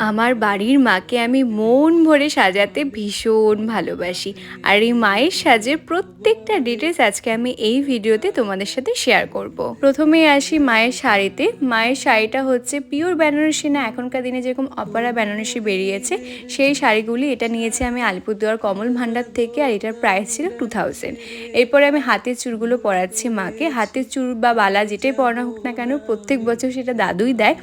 আমার বাড়ির মাকে আমি মন ভরে সাজাতে ভীষণ ভালোবাসি, আর এই মায়ের সাজের প্রত্যেকটা ডিটেলস আজকে আমি এই ভিডিওতে তোমাদের সাথে শেয়ার করব। প্রথমে আসি মায়ের শাড়িতে। মায়ের শাড়িটা হচ্ছে পিওর বেনারসি না, এখনকার দিনে যেরকম অপারা বেনারসি বেরিয়েছে সেই শাড়িগুলি। এটা নিয়েছি আমি আলিপুরদুয়ার কমল ভান্ডার থেকে, আর এটার প্রাইস ছিল 2000। এরপরে আমি হাতের চুড়গুলো পরাচ্ছি মাকে। হাতের চুড় বা বালা যেটাই পরানো হোক না কেন, প্রত্যেক বছর সেটা দাদুই দেয়।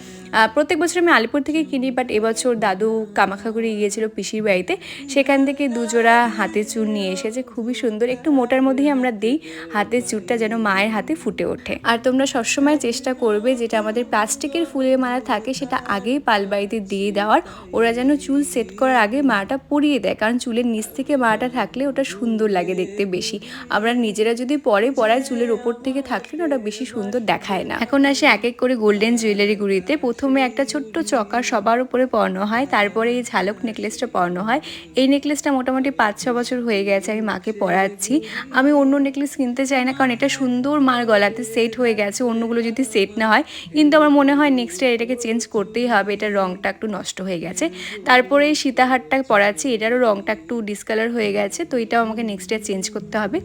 প্রত্যেক বছর আমি আলিপুর থেকে কিনি, বাট এবছর দাদু কামাখ্যাগুড়ি গিয়েছিল পিসির বাড়িতে, সেখান থেকে দুজোড়া হাতের চুড় নিয়ে এসেছে। খুবই সুন্দর, একটু মোটার মধ্যেই আমরা দিই হাতের চুড়টা যেন মায়ের হাতে ফুটে ওঠে। আর তোমরা সবসময় চেষ্টা করবে যেটা আমাদের প্লাস্টিকের ফুলের মালা থাকে সেটা আগেই পালবাড়িতে দিয়ে দেওয়ার। ওরা যেন চুল সেট করার আগে মালাটা পরিয়ে দেয়, কারণ চুলের নিচ থেকে মালাটা থাকলে ওটা সুন্দর লাগে দেখতে বেশি। আমরা নিজেরা যদি পরায় চুলের ওপর থেকে থাকলে না ওটা বেশি সুন্দর দেখায় না। এখন আসে এক এক করে গোল্ডেন জুয়েলারিগুলিতে। প্রথমে একটা ছোট্ট চকা সবার উপরে পরানো হয়, তারপরে এই ঝালক নেকলেসটা পরানো হয়। এই নেকলেসটা মোটামুটি 5-6 বছর হয়ে গেছে আমি মাকে পরাচ্ছি। আমি অন্য নেকলেস কিনতে চাই না, কারণ এটা সুন্দর মার গলাতে সেট হয়ে গেছে, অন্যগুলো যদি সেট না হয়। কিন্তু আমার মনে হয় নেক্সট ইয়ার এটাকে চেঞ্জ করতেই হবে, এটার রঙটা একটু নষ্ট হয়ে গেছে। তারপরে এই সীতাহারটা পরাচ্ছি, এটারও রঙটা একটু ডিসকালার হয়ে গেছে, তো এটাও আমাকে নেক্সট ইয়ার চেঞ্জ করতে হবে।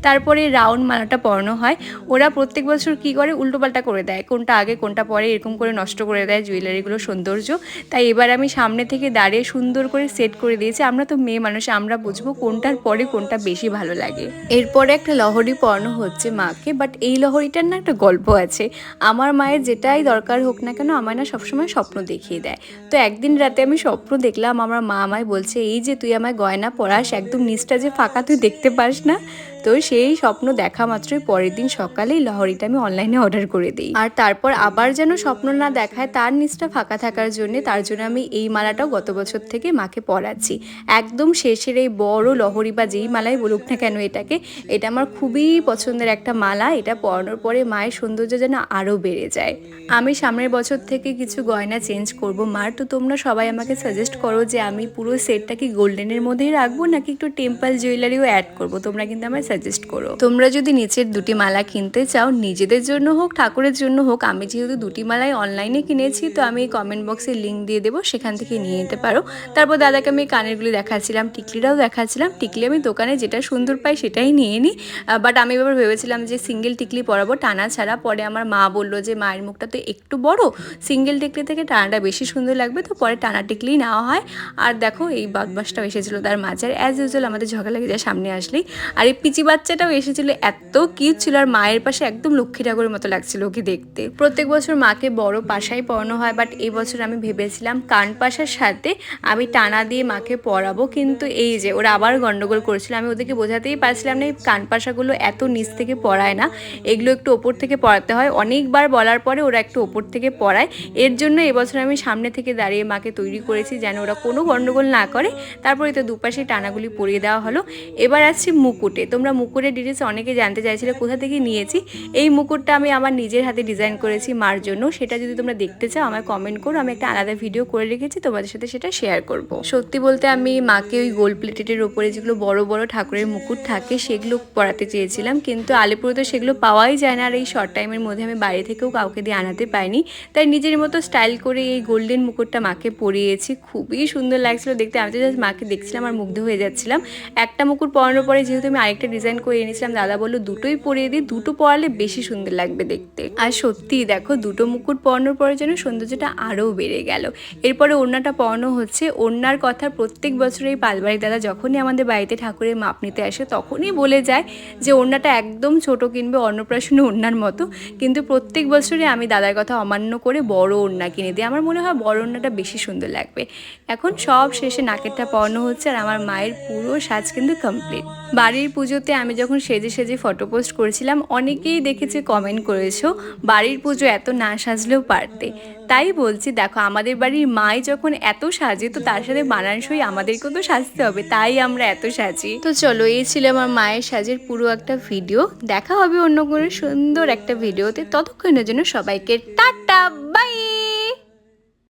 তারপরে রাউন্ড মালাটা পরানো হয়। ওরা প্রত্যেক বছর কী করে উল্টোপাল্টা করে দেয়, কোনটা আগে কোনটা পরে এরকম করে নষ্ট করে দেয় জুয়েলারিগুলো সৌন্দর্য। তাই এবার আমি সামনে থেকে দাঁড়িয়ে সুন্দর করে সেট করে দিয়েছি। আমরা তো মেয়ে মানুষ, আমরা বুঝবো কোনটার পরে কোনটা বেশি ভালো লাগে। এরপরে একটা লহরি পরানো হচ্ছে মাকে, বাট এই লহরিটার না একটা গল্প আছে। আমার মায়ের যেটাই দরকার হোক না কেন আমায় না সবসময় স্বপ্ন দেখিয়ে দেয়। তো একদিন রাতে আমি স্বপ্ন দেখলাম, আমার মা আমায় বলছে, এই যে তুই আমায় গয়না পরাস, একদম নিচটা যে ফাঁকা তুই দেখতে পাস না। তো সেই স্বপ্ন দেখা মাত্রই পরের দিন সকালেই লহরিটা আমি অনলাইনে অর্ডার করে দিই। আর তারপর আবার যেন স্বপ্ন না দেখায় তার নিচটা ফাঁকা থাকার জন্য, তার জন্য আমি এই মালাটাও গত বছর থেকে মাকে পরাচ্ছি। একদম শেষের এই বড় লহরি বা যেই মালাই বলুক না কেন এটাকে, এটা আমার খুবই পছন্দের একটা মালা। এটা পরানোর পরে মায়ের সৌন্দর্য যেন আরও বেড়ে যায়। আমি সামনের বছর থেকে কিছু গয়না চেঞ্জ করব মার। তো তোমরা সবাই আমাকে সাজেস্ট করো যে আমি পুরো সেটটা কি গোল্ডেনের মধ্যেই রাখবো নাকি একটু টেম্পল জুয়েলারিও অ্যাড করব। তোমরা কিন্তু আমায় সাজেস্ট করো। তোমরা যদি নিচের দুটি মালা কিনতে চাও, নিজেদের জন্য হোক ঠাকুরের জন্য হোক, আমি যেহেতু দুটি মালাই অনলাইনে কিনেছি, তো আমি কমেন্ট বক্সে লিঙ্ক দিয়ে দেবো, সেখান থেকে নিয়ে নিতে পারো। তারপর দাদাকে আমি কানেরগুলি দেখাচ্ছিলাম, টিকলিটাও দেখাচ্ছিলাম। টিকলি আমি দোকানে যেটা সুন্দর পাই সেটাই নিয়ে নিই, বাট আমি এবার ভেবেছিলাম যে সিঙ্গেল টিকলি পরাবো টানা ছাড়া। পরে আমার মা বললো যে মায়ের মুখটা তো একটু বড়, সিঙ্গেল টিকলি থেকে টানাটা বেশি সুন্দর লাগবে, তো পরে টানা টিকলি নেওয়া হয়। আর দেখো এই বদমাসটাও এসেছিলো তার মাঝে, আর অ্যাজ ইউজুয়াল আমাদের ঝগড়া লেগে যায় সামনে আসলেই। আর এই পিচি বাচ্চাটাও এসেছিলো, এত কিউট ছিল, আর মায়ের পাশে একদম লক্ষ্মী ঠাকুরের মতো লাগছিল ওকে দেখতে। প্রত্যেক বছর মাকে বড় পাশাই পরানো হয়, বাট এই বছর আমি ভেবেছিলাম কান পাশার সাথে আমি টানা দিয়ে মাকে পরাবো, কিন্তু এই যে ওরা আবার গন্ডগোল করেছিল। আমি ওদেরকে বোঝাতেই পারছিলাম না এই কান পাশাগুলো এত নিচ থেকে পরায় না, এগুলো একটু ওপর থেকে পরাতে হয়। অনেকবার বলার পরে ওরা একটু ওপর থেকে পরায়। এর জন্য এবছর আমি সামনে থেকে দাঁড়িয়ে মাকে তৈরি করেছি যেন ওরা কোনো গন্ডগোল না করে। তারপরে তো দুপাশে টানাগুলি পরিয়ে দেওয়া হলো। এবার আসছি মুকুটে। তোমরা মুকুটের ডিটেলস অনেকে জানতে চাইছিলে কোথা থেকে নিয়েছি। এই মুকুটটা আমি আমার নিজের হাতে ডিজাইন করেছি মার জন্য। সেটা যদি তোমরা দেখতে চাও আমায় কমেন্ট করো, আমি একটা আলাদা ভিডিও করে রেখেছি, তোমাদের সাথে সেটা শেয়ার করব। সত্যি বলতে আমি মাকে ওই গোল্ড প্লেটের ওপরে যেগুলো বড় বড় ঠাকুরের মুকুট থাকে সেগুলো পরাতে চেয়েছিলাম, কিন্তু আলিপুরে তো সেগুলো পাওয়াই যায় না। আর এই শর্ট টাইমের মধ্যে আমি বাইরে থেকেও কাউকে দিয়ে আনাতে পাইনি, তাই নিজের মতো স্টাইল করে এই গোল্ডেন মুকুটটা মাকে পরিয়েছি। খুবই সুন্দর লাগছিল দেখতে। আমি তো জাস্ট মাকে দেখছিলাম আর মুগ্ধ হয়ে যাচ্ছিলাম। একটা মুকুট পরানোর পরে যেহেতু আমি আরেকটা ডিজাইন করে এনেছিলাম, দাদা বললো দুটোই পরিয়ে দিই, দুটো পরালে বেশি সুন্দর লাগবে দেখতে। আর সত্যিই দেখো দুটো মুকুট পরানোর পরে যেন সৌন্দর্যটা আরও বেড়ে গেল। এরপরে ওড়নাটা পরানো হচ্ছে। ওড়নার কথা প্রত্যেক বছর এই পালবাড়ির দাদা যখনই আমাদের বাড়িতে ঠাকুরের মাপ নিতে আসে তখনই বলে যায় যে ওড়নাটা একদম ছোট কিনবে, অন্নপ্রাশনে ওড়নার মতো। কিন্তু প্রত্যেক বছরই আমি দাদার কথা অমান্য করে বড় ওড়না কিনে দিই। আমার মনে হয় বড় ওড়নাটা বেশি সুন্দর লাগবে। এখন সব শেষে নাকেরটা পরানো হচ্ছে, আর আমার মায়ের পুরো সাজ কিন্তু কমপ্লিট। বাড়ির পুজোতে আমি যখন সেজে সেজে ফটো পোস্ট করেছিলাম, অনেকেই দেখেছে, কমেন্ট করেছো বাড়ির পুজো এত না সাজলেও পারতে। তাই বলছি দেখো আমাদের বাড়ির মাই যখন এত সাজে, তো তার সাথে মানানসই আমাদেরকেও তো সাজতে হবে, তাই আমরা এত সাজি। তো চলো, এই ছিল আমার মায়ের সাজের পুরো একটা ভিডিও। দেখা হবে অন্য কোনো সুন্দর একটা ভিডিওতে। ততক্ষণের জন্য সবাইকে টাটা, বাই।